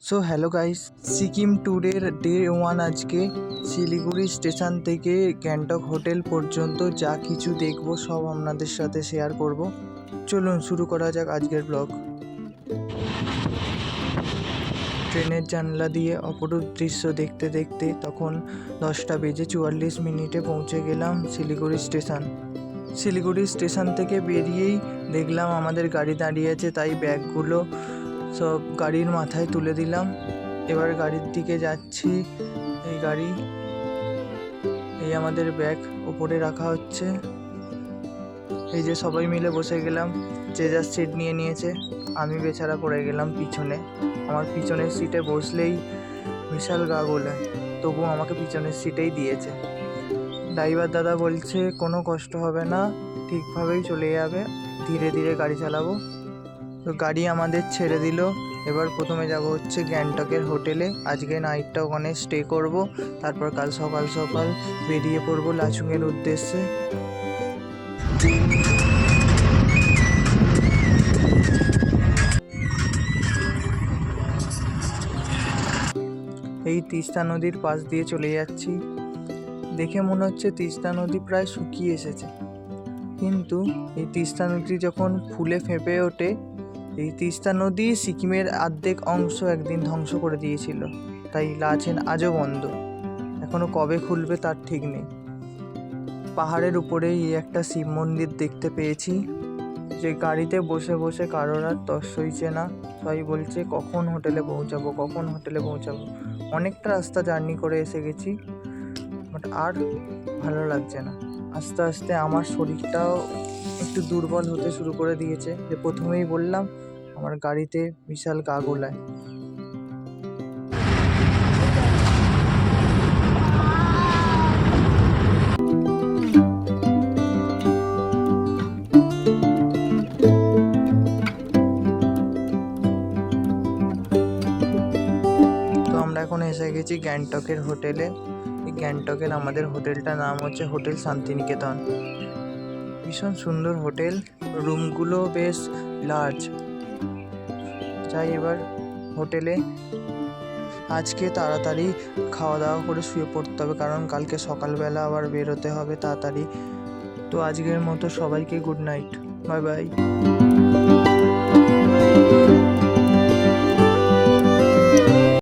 So hello guys, Sikkim ট্যুরের day 1 আজকে। Siliguri station থেকে গ্যাংটক হোটেল পর্যন্ত যা কিছু দেখব সব আপনাদের সাথে শেয়ার করব। চলুন শুরু করা যাক আজকের ব্লগ। ট্রেনের জানলা দিয়ে অপরূপ দৃশ্য দেখতে দেখতে তখন 10:44 পৌঁছে গেলাম শিলিগুড়ি স্টেশন। শিলিগুড়ি স্টেশন থেকে বেরিয়েই দেখলাম আমাদের গাড়ি দাঁড়িয়ে আছে, তাই ব্যাগগুলো সব গাড়ির মাথায় তুলে দিলাম। এবার গাড়ির দিকে যাচ্ছি। এই আমাদের ব্যাগ উপরে রাখা হচ্ছে। এই যে সবাই মিলে বসে গেলাম, যে যার সিট নিয়ে নিয়েছে। আমি বেচারা পড়ে গেলাম পিছনে। আমার পিছনের সিটে বসলেই বিশাল গা গোলায়, তবুও আমাকে পিছনের সিটেই দিয়েছে। ড্রাইভার দাদা বলছে কোনো কষ্ট হবে না, ঠিকভাবেই চলে যাবে, ধীরে ধীরে গাড়ি চালাবো। তো গাড়ি আমাদের ছেড়ে দিল। এবার প্রথমে যাব হচ্ছে গ্যাংটকের হোটেলে। আজকে নাইটটা ওখানে স্টে করব, তারপর কাল সকাল সকাল বেরিয়ে পড়বো লাচুংয়ের উদ্দেশ্যে। এই তিস্তা নদীর পাশ দিয়ে চলে যাচ্ছি। দেখে মনে হচ্ছে তিস্তা নদী প্রায় শুকিয়ে এসেছে, কিন্তু এই তিস্তা নদী যখন ফুলে ফেঁপে ওঠে, এই তিস্তা নদী সিকিমের অর্ধেক অংশ একদিন ধ্বংস করে দিয়েছিল, তাই লাচেন আজও বন্ধ। এখনো কবে খুলবে তার ঠিক নেই। পাহাড়ের উপরেই একটা শিব মন্দির দেখতে পেয়েছি। যে গাড়িতে বসে বসে কারোর আর তর সইছে না, সবাই বলছে কখন হোটেলে পৌঁছাবো। অনেকটা রাস্তা জার্নি করে এসে গেছি, বাট আর ভালো লাগছে না। আস্তে আস্তে আমার শরীরটাও একটু দুর্বল হতে শুরু করে দিয়েছে। যে প্রথমেই বললাম, আমার গাড়িতে বিশাল গা গোলায়। তো আমরা এখন এসে গেছি গ্যাংটকের হোটেলে। এই গ্যাংটকের আমাদের হোটেলটার নাম হচ্ছে হোটেল শান্তিনিকেতন। ভীষণ সুন্দর হোটেল, রুমগুলো বেশ লার্জ। যাই এবার হোটেলে। আজকে তাড়াতাড়ি খাওয়া দাওয়া করে শুয়ে পড়তে হবে, কারণ কালকে সকালবেলা আবার বেরোতে হবে তাড়াতাড়ি। তো আজকের মতো সবাইকে গুড নাইট, বাই বাই।